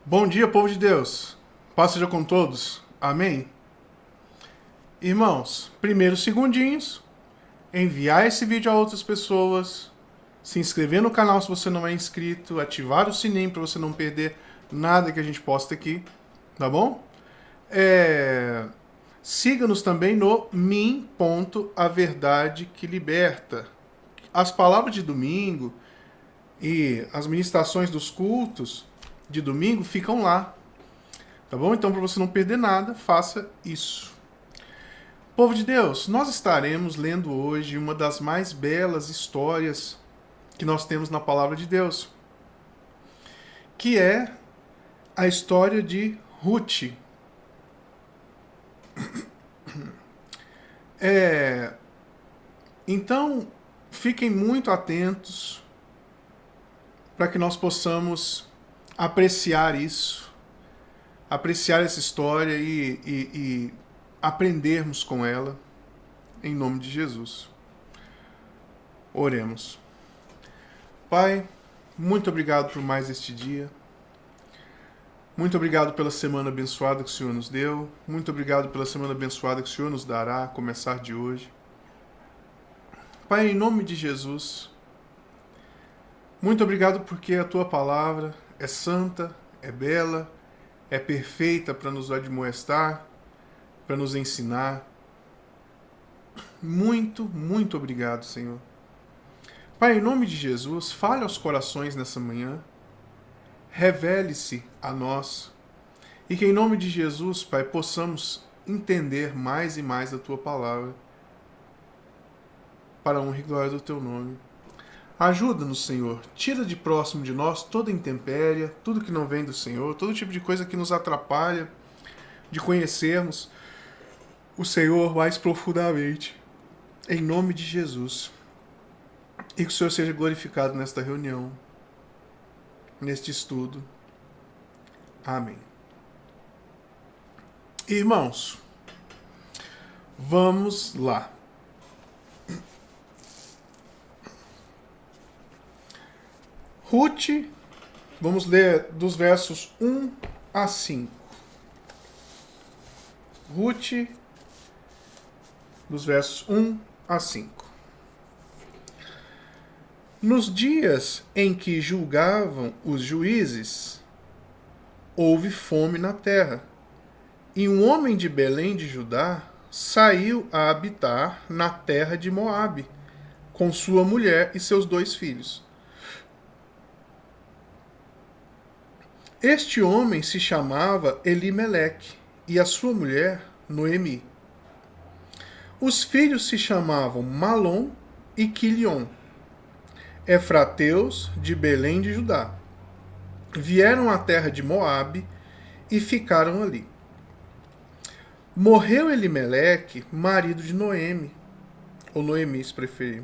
Bom dia, povo de Deus. Paz seja com todos. Amém? Irmãos, primeiros segundinhos, enviar esse vídeo a outras pessoas, se inscrever no canal se você não é inscrito, ativar o sininho para você não perder nada que a gente posta aqui, tá bom? Siga-nos também no min.averdade que liberta. As palavras de domingo e as ministrações dos cultos de domingo ficam lá. Tá bom? Então, para você não perder nada, faça isso. Povo de Deus, nós estaremos lendo hoje uma das mais belas histórias que nós temos na Palavra de Deus, que é a história de Ruth. Então, fiquem muito atentos para que nós possamos apreciar isso, apreciar essa história e aprendermos com ela, em nome de Jesus. Oremos. Pai, muito obrigado por mais este dia. Muito obrigado pela semana abençoada que o Senhor nos deu. Muito obrigado pela semana abençoada que o Senhor nos dará a começar de hoje. Pai, em nome de Jesus, muito obrigado porque a Tua palavra é santa, é bela, é perfeita para nos admoestar, para nos ensinar. Muito, muito obrigado, Senhor. Pai, em nome de Jesus, fale aos corações nessa manhã, revele-se a nós, e que em nome de Jesus, Pai, possamos entender mais e mais a Tua palavra, para a honra e glória do Teu nome. Ajuda-nos, Senhor, tira de próximo de nós toda intempéria, tudo que não vem do Senhor, todo tipo de coisa que nos atrapalha de conhecermos o Senhor mais profundamente. Em nome de Jesus. E que o Senhor seja glorificado nesta reunião, neste estudo. Amém. Irmãos, vamos lá. Ruth, vamos ler dos versos 1 a 5. Ruth, dos versos 1 a 5. Nos dias em que julgavam os juízes, houve fome na terra, e um homem de Belém de Judá saiu a habitar na terra de Moabe, com sua mulher e seus 2 filhos. Este homem se chamava Elimeleque, e a sua mulher Noemi. Os filhos se chamavam Malom e Quilion, efrateus de Belém de Judá. Vieram à terra de Moabe e ficaram ali. Morreu Elimeleque, marido de Noemi, ou Noemi se preferir,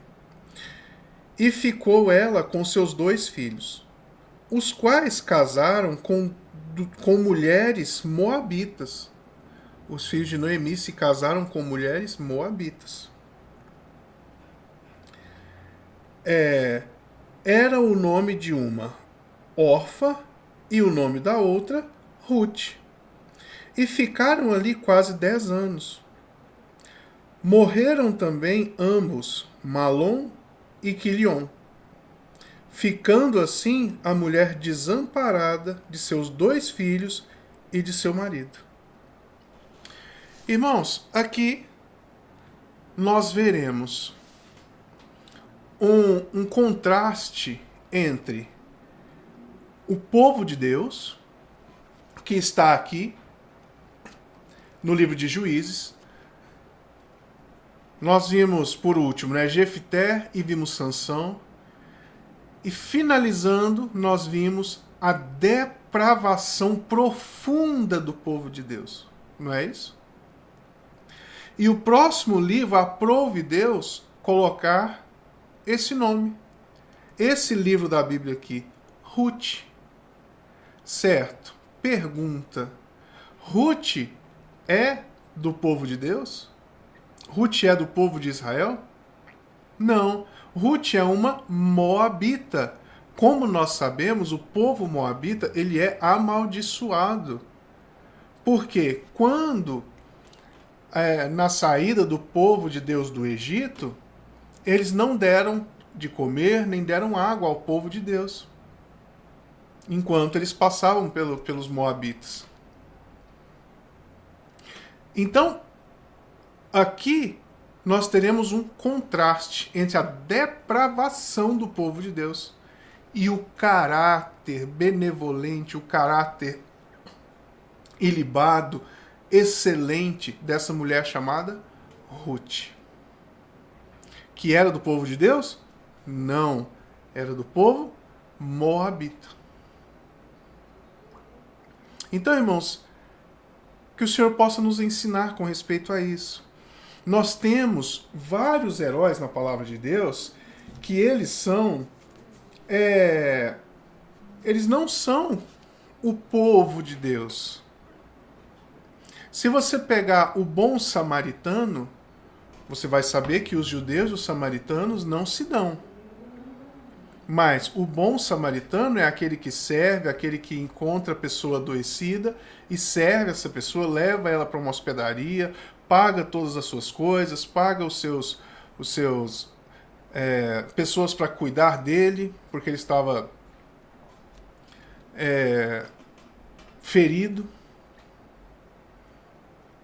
e ficou ela com seus 2 filhos, os quais casaram com mulheres moabitas. Os filhos de Noemi se casaram com mulheres moabitas. Era o nome de uma Orfa e o nome da outra Ruth. E ficaram ali quase 10 anos. Morreram também ambos, Malom e Quilion, ficando assim a mulher desamparada de seus 2 filhos e de seu marido. Irmãos, aqui nós veremos um contraste entre o povo de Deus, que está aqui no livro de Juízes. Nós vimos, por último, Jefté e vimos Sansão. E finalizando, nós vimos a depravação profunda do povo de Deus. Não é isso? E o próximo livro aprove Deus colocar esse nome. Esse livro da Bíblia aqui, Ruth. Certo? Pergunta: Ruth é do povo de Deus? Ruth é do povo de Israel? Não. Ruth é uma moabita, como nós sabemos, o povo moabita, ele é amaldiçoado. Porque quando, na saída do povo de Deus do Egito, eles não deram de comer, nem deram água ao povo de Deus, enquanto eles passavam pelos moabitas. Então, aqui nós teremos um contraste entre a depravação do povo de Deus e o caráter benevolente, o caráter ilibado, excelente dessa mulher chamada Ruth. Que era do povo de Deus? Não. Era do povo moabita. Então, irmãos, que o Senhor possa nos ensinar com respeito a isso. Nós temos vários heróis na palavra de Deus que eles não são o povo de Deus. Se você pegar o bom samaritano, você vai saber que os judeus e os samaritanos não se dão. Mas o bom samaritano é aquele que serve, aquele que encontra a pessoa adoecida e serve essa pessoa, leva ela para uma hospedaria, paga todas as suas coisas, paga os seus pessoas para cuidar dele, porque ele estava ferido.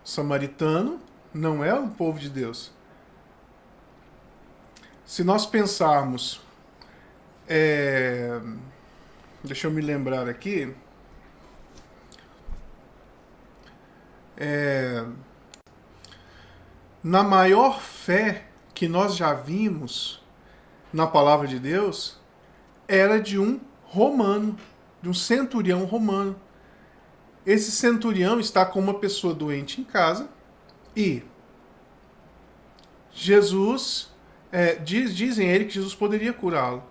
O samaritano não é o povo de Deus. Se nós pensarmos, deixa eu me lembrar aqui, na maior fé que nós já vimos na palavra de Deus, era de um romano, de um centurião romano. Esse centurião está com uma pessoa doente em casa e Jesus, dizem ele que Jesus poderia curá-lo.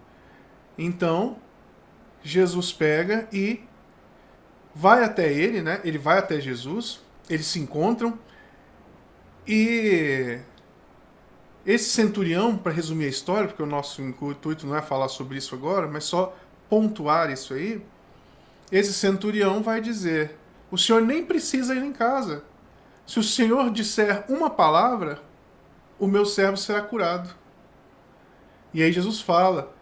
Então, Jesus pega e vai até ele, né? Ele vai até Jesus, eles se encontram e esse centurião, para resumir a história, porque o nosso intuito não é falar sobre isso agora, mas só pontuar isso aí, esse centurião vai dizer: o senhor nem precisa ir em casa. Se o senhor disser uma palavra, o meu servo será curado. E aí Jesus fala: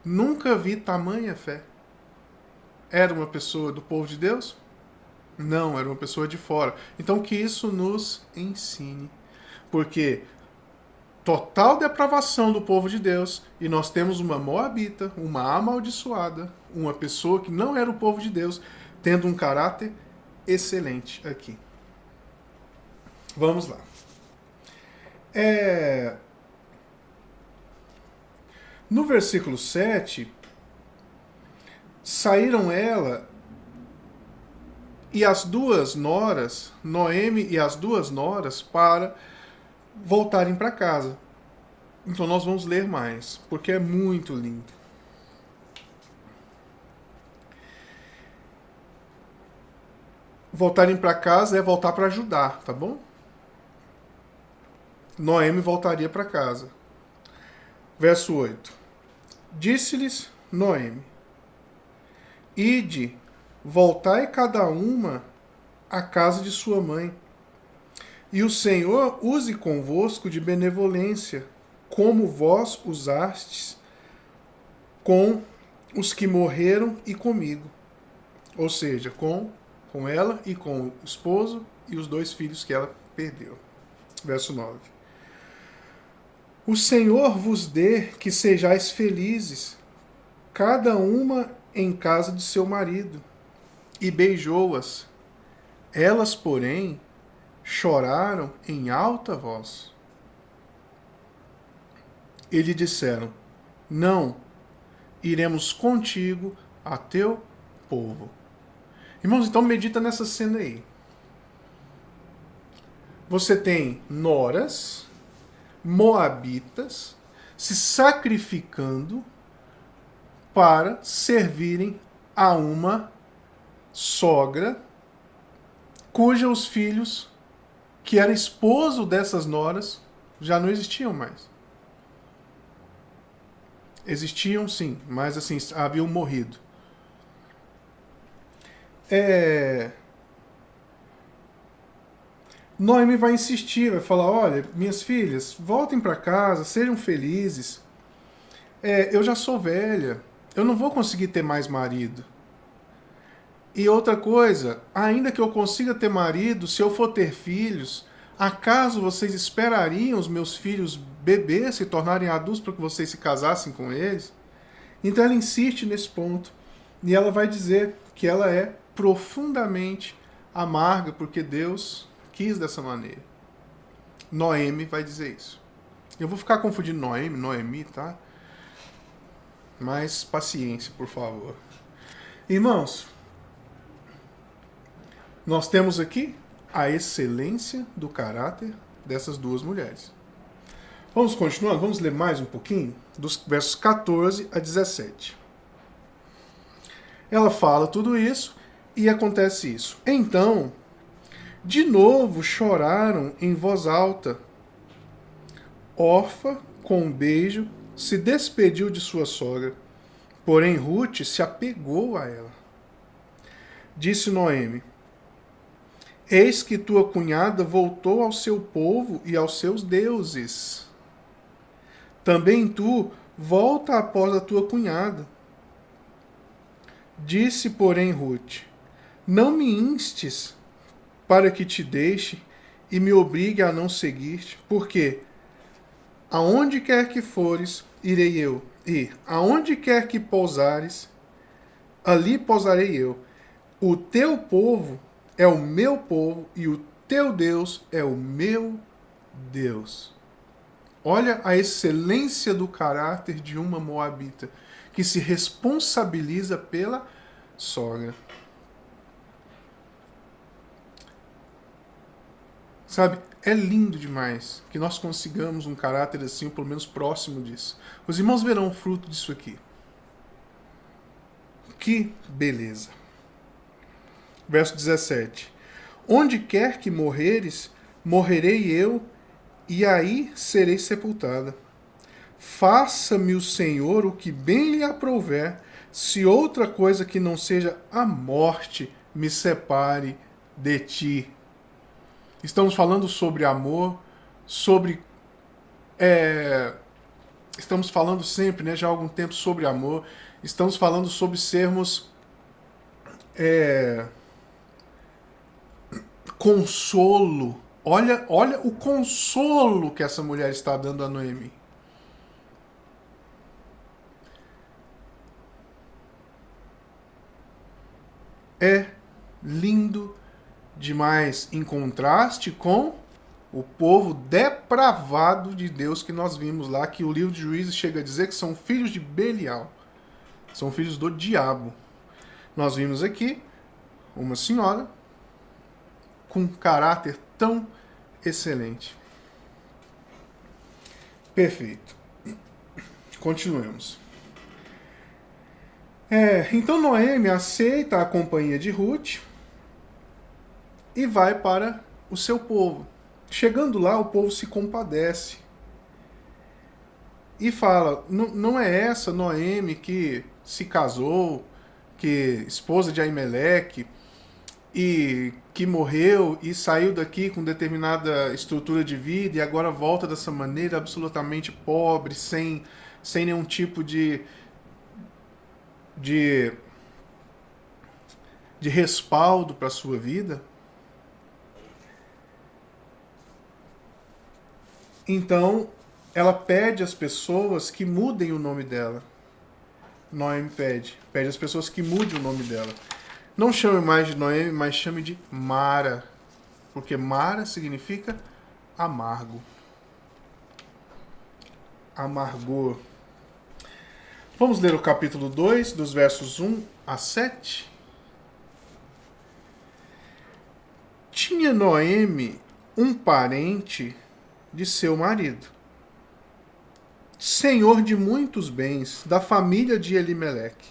nunca vi tamanha fé. Era uma pessoa do povo de Deus? Não, era uma pessoa de fora. Então que isso nos ensine. Porque total depravação do povo de Deus, e nós temos uma moabita, uma amaldiçoada, uma pessoa que não era o povo de Deus, tendo um caráter excelente aqui. Vamos lá. No versículo 7, saíram ela e as duas noras, Noemi e as duas noras, para voltarem para casa. Então nós vamos ler mais, porque é muito lindo. Voltarem para casa é voltar para ajudar, tá bom? Noemi voltaria para casa. Verso 8. Disse-lhes Noemi: ide, voltai cada uma à casa de sua mãe, e o Senhor use convosco de benevolência, como vós usastes com os que morreram e comigo. Ou seja, com ela e com o esposo e os 2 filhos que ela perdeu. Verso 9. O Senhor vos dê que sejais felizes, cada uma em casa de seu marido. E beijou-as. Elas, porém, choraram em alta voz. E lhe disseram: não, iremos contigo a teu povo. Irmãos, então medita nessa cena aí. Você tem noras moabitas se sacrificando para servirem a uma sogra cujos filhos, que era esposo dessas noras, já não existiam mais. Existiam, sim, mas assim, haviam morrido. Noemi vai insistir, vai falar: olha, minhas filhas, voltem para casa, sejam felizes. Eu já sou velha, eu não vou conseguir ter mais marido. E outra coisa, ainda que eu consiga ter marido, se eu for ter filhos, acaso vocês esperariam os meus filhos bebês se tornarem adultos para que vocês se casassem com eles? Então ela insiste nesse ponto. E ela vai dizer que ela é profundamente amarga porque Deus quis dessa maneira. Noemi vai dizer isso. Eu vou ficar confundindo Noemi, tá? Mas paciência, por favor. Irmãos, nós temos aqui a excelência do caráter dessas duas mulheres. Vamos continuando? Vamos ler mais um pouquinho? Dos versos 14 a 17. Ela fala tudo isso e acontece isso. Então, de novo choraram em voz alta. Orfa, com um beijo, se despediu de sua sogra. Porém, Ruth se apegou a ela. Disse Noemi: eis que tua cunhada voltou ao seu povo e aos seus deuses. Também tu volta após a tua cunhada. Disse, porém, Ruth: não me instes para que te deixe e me obrigue a não seguir-te, porque aonde quer que fores, irei eu, e aonde quer que pousares, ali pousarei eu. O teu povo é o meu povo e o teu Deus é o meu Deus. Olha a excelência do caráter de uma moabita que se responsabiliza pela sogra. Sabe, é lindo demais que nós consigamos um caráter assim, pelo menos próximo disso. Os irmãos verão o fruto disso aqui. Que beleza. Verso 17. Onde quer que morreres, morrerei eu, e aí serei sepultada. Faça-me o Senhor o que bem lhe aprouver, se outra coisa que não seja a morte me separe de ti. Estamos falando sobre amor, sobre... estamos falando sempre, né, já há algum tempo, sobre amor. Estamos falando sobre sermos... consolo. Olha o consolo que essa mulher está dando a Noemi. É lindo demais, em contraste com o povo depravado de Deus que nós vimos lá, que o livro de Juízes chega a dizer que são filhos de Belial, são filhos do diabo. Nós vimos aqui uma senhora com um caráter tão excelente. Perfeito. Continuemos. Então Noemi aceita a companhia de Ruth e vai para o seu povo. Chegando lá, o povo se compadece e fala: não é essa Noemi que se casou, que esposa de Aimeleque, e que morreu e saiu daqui com determinada estrutura de vida e agora volta dessa maneira absolutamente pobre, sem nenhum tipo de respaldo para a sua vida? Então, ela pede às pessoas que mudem o nome dela. Noemi pede às pessoas que mudem o nome dela. Não chame mais de Noemi, mas chame de Mara. Porque Mara significa amargo. Amargor. Vamos ler o capítulo 2, dos versos 1 a 7. Tinha Noemi um parente de seu marido, senhor de muitos bens, da família de Elimeleque,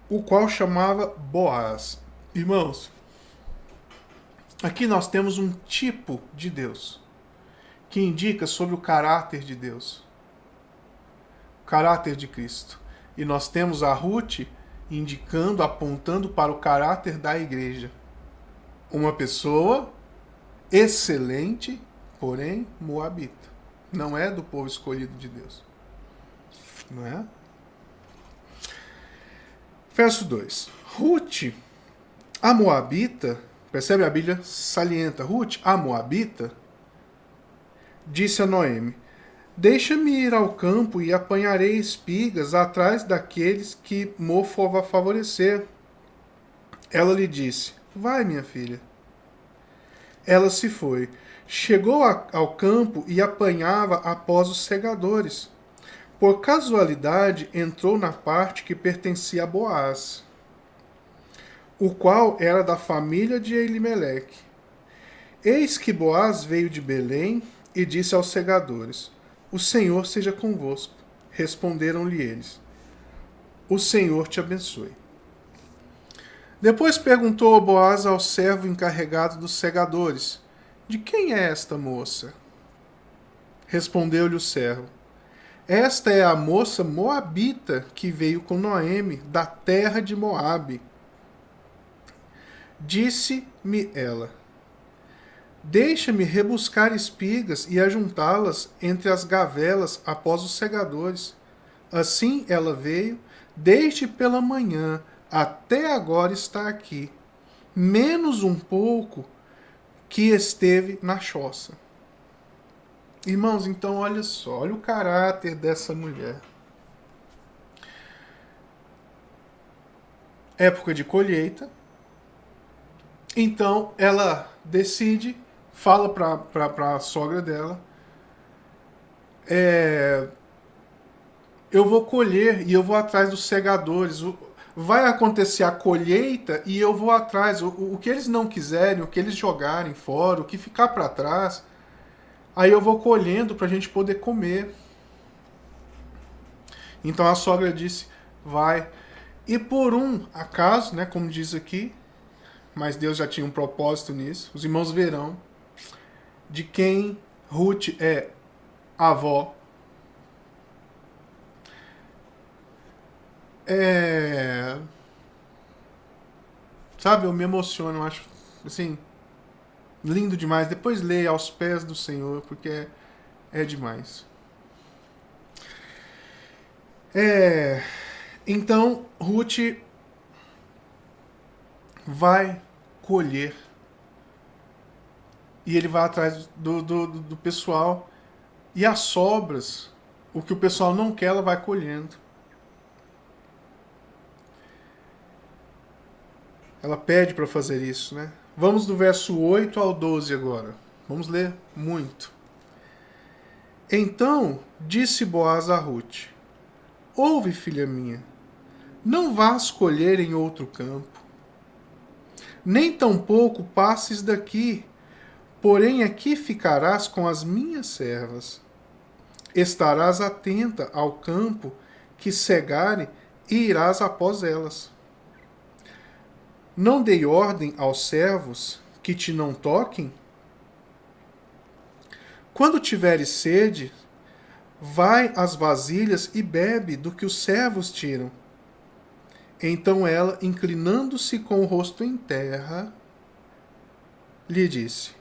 o qual chamava Boaz. Irmãos, aqui nós temos um tipo de Deus que indica sobre o caráter de Deus. caráter de Cristo. E nós temos a Ruth indicando, apontando para o caráter da igreja. Uma pessoa excelente, porém moabita. Não é do povo escolhido de Deus. Não é? Verso 2. Ruth, a moabita, percebe, a Bíblia salienta, Ruth, a moabita, disse a Noemi: deixa-me ir ao campo e apanharei espigas atrás daqueles que mo favorecer. Ela lhe disse: vai, minha filha. Ela se foi. Chegou ao campo e apanhava após os segadores. Por casualidade, entrou na parte que pertencia a Boaz, o qual era da família de Elimeleque. Eis que Boaz veio de Belém e disse aos segadores: o Senhor seja convosco. Responderam-lhe eles: o Senhor te abençoe. Depois perguntou Boaz ao servo encarregado dos segadores: de quem é esta moça? Respondeu-lhe o servo: esta é a moça moabita que veio com Noemi, da terra de Moabe. Disse-me ela: deixa-me rebuscar espigas e ajuntá-las entre as gavelas após os segadores. Assim ela veio, desde pela manhã até agora está aqui, menos um pouco que esteve na choça. Irmãos, então olha só, olha o caráter dessa mulher. Época de colheita. Então ela decide, fala para a sogra dela: eu vou colher e eu vou atrás dos segadores. Vai acontecer a colheita e eu vou atrás. O que eles não quiserem, o que eles jogarem fora, o que ficar para trás, aí eu vou colhendo para a gente poder comer. Então a sogra disse: vai. E por um acaso, né, como diz aqui, mas Deus já tinha um propósito nisso, os irmãos verão de quem Ruth é avó. Sabe, eu me emociono, eu acho assim, lindo demais. Depois leia Aos Pés do Senhor, porque é demais. Então, Ruth vai colher. E ele vai atrás do pessoal. E as sobras, o que o pessoal não quer, ela vai colhendo. Ela pede para fazer isso, né? Vamos do verso 8 ao 12 agora. Vamos ler muito. Então disse Boaz a Ruth: ouve, filha minha, não vás colher em outro campo, nem tampouco passes daqui, porém aqui ficarás com as minhas servas. Estarás atenta ao campo que cegare e irás após elas. Não dei ordem aos servos que te não toquem? Quando tiveres sede, vai às vasilhas e bebe do que os servos tiram. Então ela, inclinando-se com o rosto em terra, lhe disse: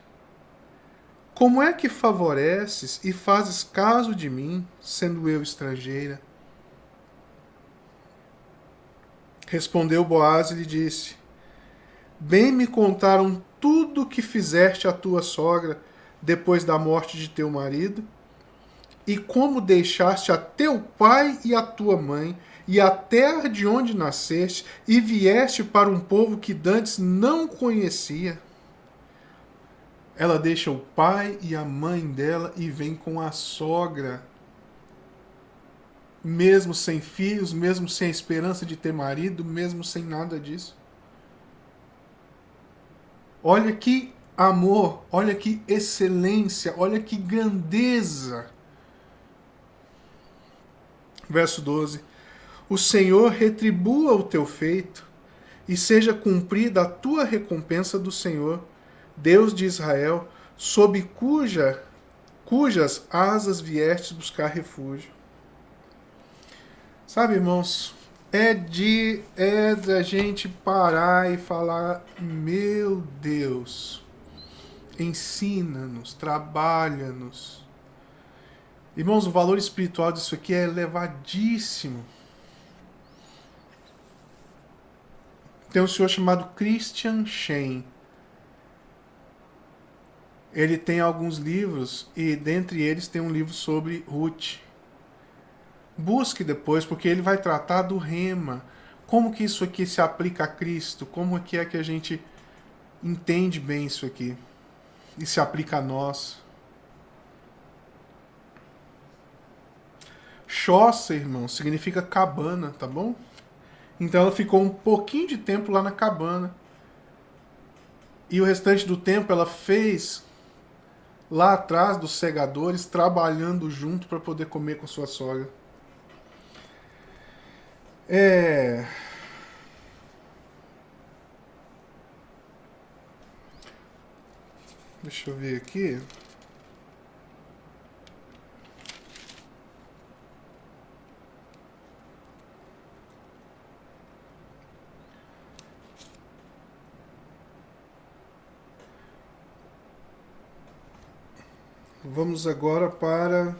como é que favoreces e fazes caso de mim, sendo eu estrangeira? Respondeu Boaz e lhe disse: bem me contaram tudo o que fizeste à tua sogra depois da morte de teu marido, e como deixaste a teu pai e a tua mãe, e a terra de onde nasceste, e vieste para um povo que dantes não conhecia. Ela deixa o pai e a mãe dela e vem com a sogra. Mesmo sem filhos, mesmo sem esperança de ter marido, mesmo sem nada disso. Olha que amor, olha que excelência, olha que grandeza. Verso 12. O Senhor retribua o teu feito, e seja cumprida a tua recompensa do Senhor, Deus de Israel, sob cujas asas viestes buscar refúgio. Sabe, irmãos, é da gente parar e falar, meu Deus, ensina-nos, trabalha-nos. Irmãos, o valor espiritual disso aqui é elevadíssimo. Tem um senhor chamado Christian Shane. Ele tem alguns livros e dentre eles tem um livro sobre Ruth. Busque depois, porque ele vai tratar do rema. Como que isso aqui se aplica a Cristo? Como que é que a gente entende bem isso aqui? E se aplica a nós? Choça, irmão, significa cabana, tá bom? Então ela ficou um pouquinho de tempo lá na cabana. E o restante do tempo ela fez lá atrás dos segadores, trabalhando junto para poder comer com sua sogra. Deixa eu ver aqui. Vamos agora para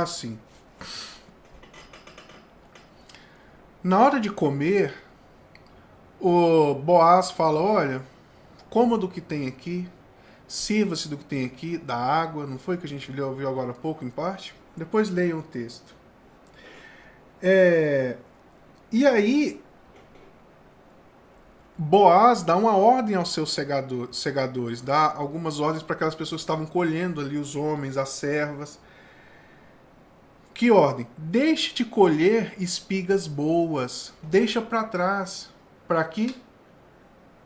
sim. Na hora de comer, o Boaz fala, olha, coma do que tem aqui, sirva-se do que tem aqui, da água, não foi que a gente ouviu agora há pouco em parte? Depois leiam o texto. E aí, Boaz dá uma ordem aos seus segadores, dá algumas ordens para aquelas pessoas que estavam colhendo ali, os homens, as servas. Que ordem? Deixe de colher espigas boas, deixa para trás, para que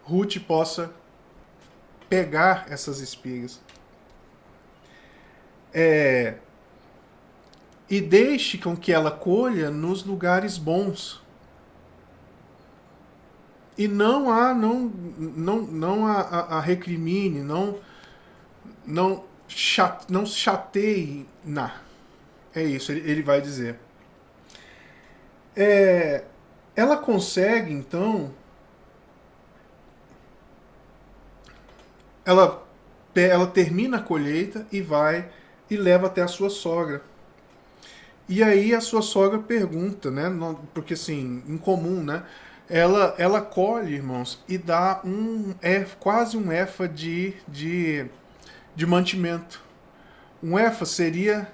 Ruth possa pegar essas espigas. E deixe com que ela colha nos lugares bons. E não a recrimine, não chateie. É isso, ele vai dizer. Ela consegue, então. Ela termina a colheita e vai e leva até a sua sogra. E aí a sua sogra pergunta, né? Porque assim, incomum, né? Ela colhe, irmãos, e dá quase um efa de mantimento. Um efa seria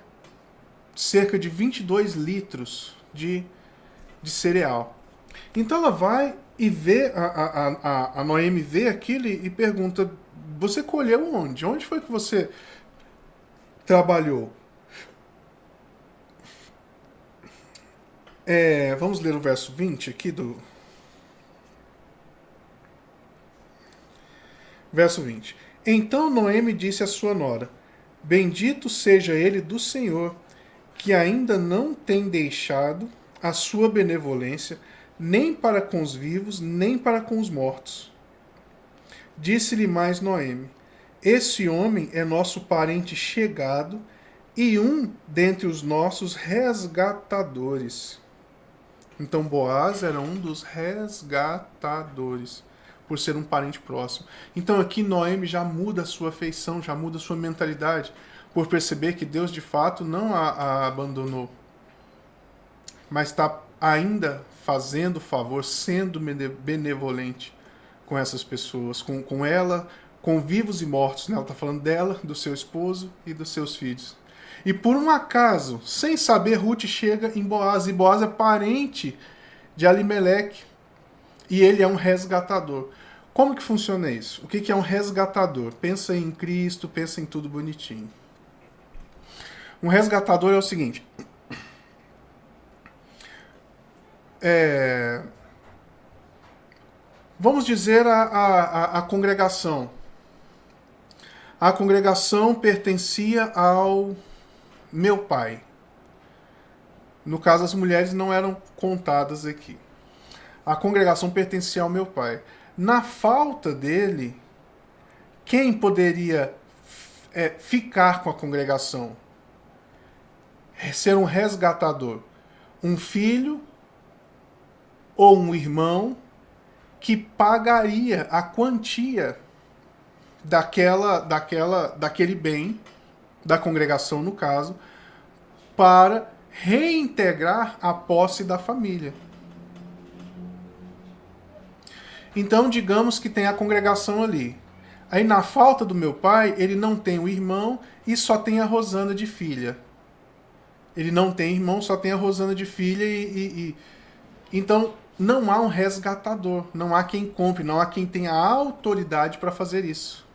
cerca de 22 litros de cereal. Então ela vai e vê, a Noemi vê aquilo e pergunta, você colheu onde? Onde foi que você trabalhou? Vamos ler o verso 20 aqui do... Verso 20. Então Noemi disse à sua nora, bendito seja ele do Senhor, que ainda não tem deixado a sua benevolência, nem para com os vivos, nem para com os mortos. Disse-lhe mais Noemi, esse homem é nosso parente chegado e um dentre os nossos resgatadores. Então Boaz era um dos resgatadores, por ser um parente próximo. Então aqui Noemi já muda a sua feição, já muda a sua mentalidade, por perceber que Deus de fato não a abandonou, mas está ainda fazendo favor, sendo benevolente com essas pessoas, com ela, com vivos e mortos. Né? Ela está falando dela, do seu esposo e dos seus filhos. E por um acaso, sem saber, Ruth chega em Boaz, e Boaz é parente de Alimeleque, e ele é um resgatador. Como que funciona isso? O que é um resgatador? Pensa em Cristo, pensa em tudo bonitinho. Um resgatador é o seguinte. Vamos dizer a congregação. A congregação pertencia ao meu pai. No caso, as mulheres não eram contadas aqui. A congregação pertencia ao meu pai. Na falta dele, quem poderia ficar com a congregação? Ser um resgatador. Um filho ou um irmão que pagaria a quantia daquele bem, da congregação no caso, para reintegrar a posse da família. Então, digamos que tem a congregação ali. Aí, na falta do meu pai, ele não tem o irmão e só tem a Rosana de filha. Ele não tem irmão, só tem a Rosana de filha Então, não há um resgatador, não há quem compre, não há quem tenha a autoridade para fazer isso.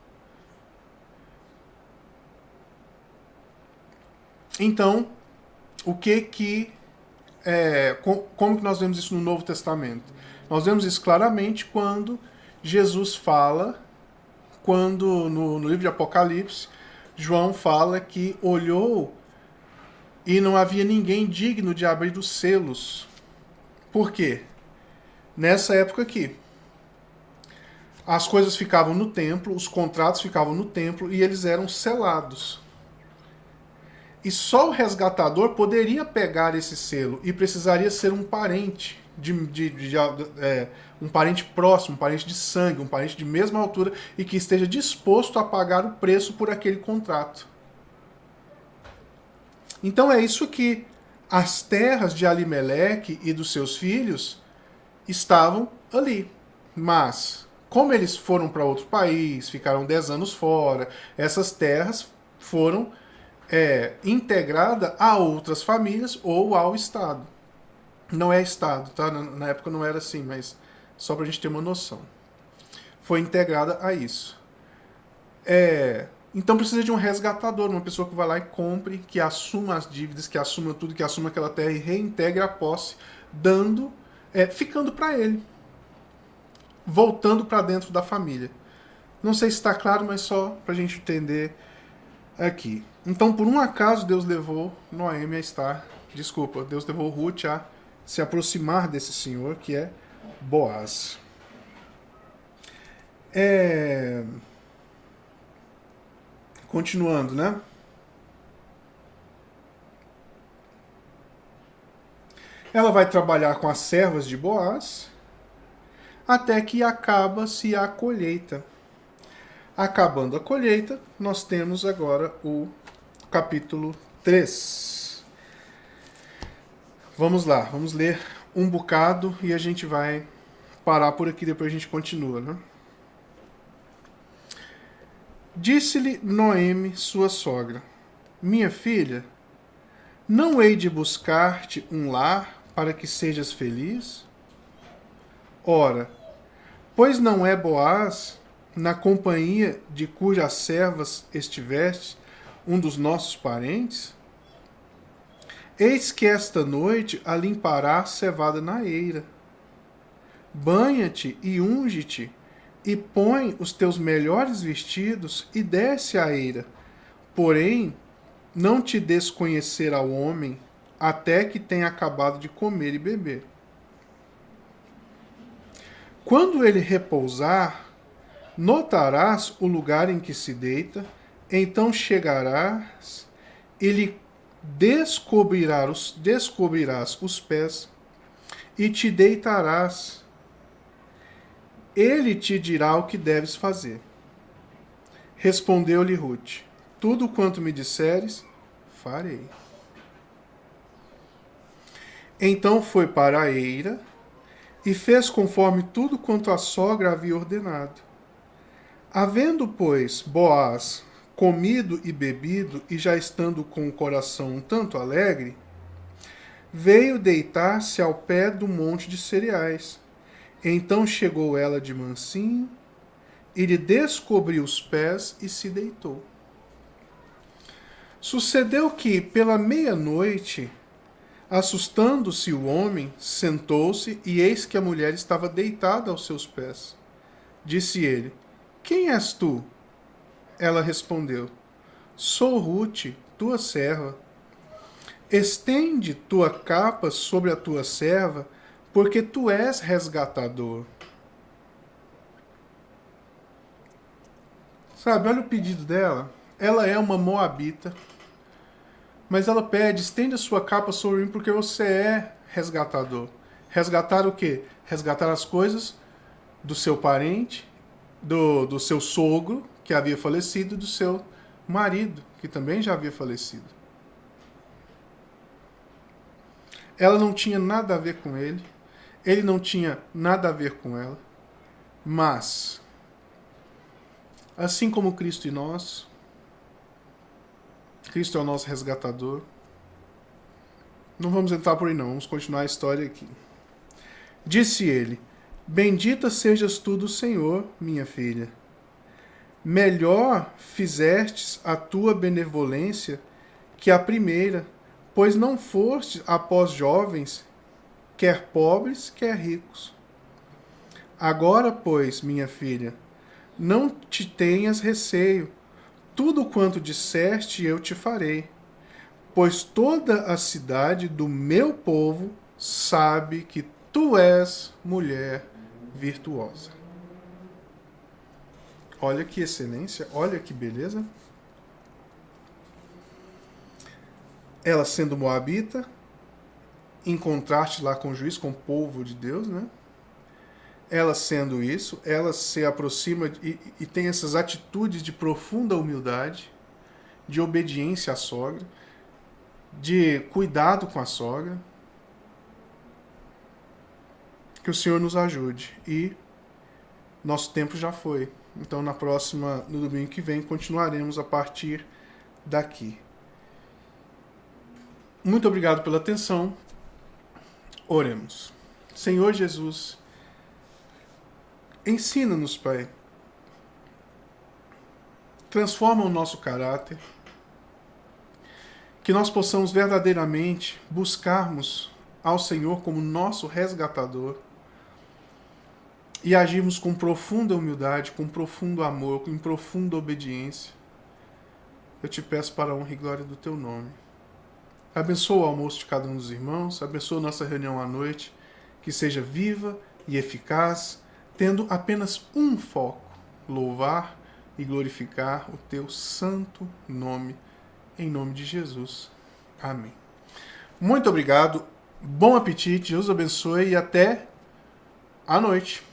Então, como que nós vemos isso no Novo Testamento? Nós vemos isso claramente quando Jesus fala, quando no livro de Apocalipse, João fala que olhou e não havia ninguém digno de abrir os selos. Por quê? Nessa época aqui, as coisas ficavam no templo, os contratos ficavam no templo e eles eram selados. E só o resgatador poderia pegar esse selo e precisaria ser um parente, um parente próximo, um parente de sangue, um parente de mesma altura e que esteja disposto a pagar o preço por aquele contrato. Então é isso que as terras de Alimeleque e dos seus filhos estavam ali. Mas, como eles foram para outro país, ficaram 10 anos fora, essas terras foram integradas a outras famílias ou ao Estado. Não é Estado, tá? Na época não era assim, mas só para a gente ter uma noção. Foi integrada a isso. Então precisa de um resgatador, uma pessoa que vai lá e compre, que assuma as dívidas, que assuma tudo, que assuma aquela terra e reintegre a posse, ficando para ele, voltando para dentro da família. Não sei se está claro, mas só para a gente entender aqui. Então, por um acaso, Deus levou Noemi a estar, Deus levou Ruth a se aproximar desse senhor, que é Boaz. Continuando, né? Ela vai trabalhar com as servas de Boaz até que acaba-se a colheita. Acabando a colheita, nós temos agora o capítulo 3. Vamos lá, vamos ler um bocado e a gente vai parar por aqui, depois a gente continua, né? Disse-lhe Noemi, sua sogra: minha filha, não hei de buscar-te um lar para que sejas feliz? Ora, pois não é Boaz, na companhia de cujas servas estiveste, um dos nossos parentes? Eis que esta noite a limparás cevada na eira. Banha-te e unge-te, e põe os teus melhores vestidos e desce à eira. Porém, não te desconhecer ao homem, até que tenha acabado de comer e beber. Quando ele repousar, notarás o lugar em que se deita, então chegarás e lhe descobrirás os pés e te deitarás. Ele te dirá o que deves fazer. Respondeu-lhe Ruth: tudo quanto me disseres, farei. Então foi para a eira e fez conforme tudo quanto a sogra havia ordenado. Havendo, pois, Boaz comido e bebido, e já estando com o coração um tanto alegre, veio deitar-se ao pé do monte de cereais. Então chegou ela de mansinho, e lhe descobriu os pés e se deitou. Sucedeu que, pela meia-noite, assustando-se o homem, sentou-se, e eis que a mulher estava deitada aos seus pés. Disse ele: quem és tu? Ela respondeu: sou Ruth, tua serva. Estende tua capa sobre a tua serva, porque tu és resgatador. Sabe, olha o pedido dela. Ela é uma moabita, mas ela pede, estende a sua capa sobre mim porque você é resgatador. Resgatar o quê? Resgatar as coisas do seu parente, do seu sogro, que havia falecido, do seu marido, que também já havia falecido. Ela não tinha nada a ver com ele não tinha nada a ver com ela, mas, assim como Cristo em nós, Cristo é o nosso resgatador. Não vamos entrar por aí não, vamos continuar a história aqui. Disse ele: Bendita sejas tu do Senhor, minha filha. Melhor fizestes a tua benevolência que a primeira, pois não foste após jovens, quer pobres, quer ricos. Agora, pois, minha filha, não te tenhas receio. Tudo quanto disseste eu te farei, pois toda a cidade do meu povo sabe que tu és mulher virtuosa. Olha que excelência, olha que beleza. Ela sendo moabita, em contraste lá com o juiz, com o povo de Deus, né? Ela sendo isso, ela se aproxima e tem essas atitudes de profunda humildade, de obediência à sogra, de cuidado com a sogra. Que o Senhor nos ajude. E nosso tempo já foi. Então no domingo que vem, continuaremos a partir daqui. Muito obrigado pela atenção. Oremos. Senhor Jesus, ensina-nos, Pai. Transforma o nosso caráter. Que nós possamos verdadeiramente buscarmos ao Senhor como nosso resgatador e agirmos com profunda humildade, com profundo amor, com profunda obediência. Eu te peço para a honra e glória do teu nome. Abençoa o almoço de cada um dos irmãos, abençoa nossa reunião à noite, que seja viva e eficaz, tendo apenas um foco: louvar e glorificar o teu santo nome, em nome de Jesus. Amém. Muito obrigado, bom apetite, Deus abençoe e até à noite.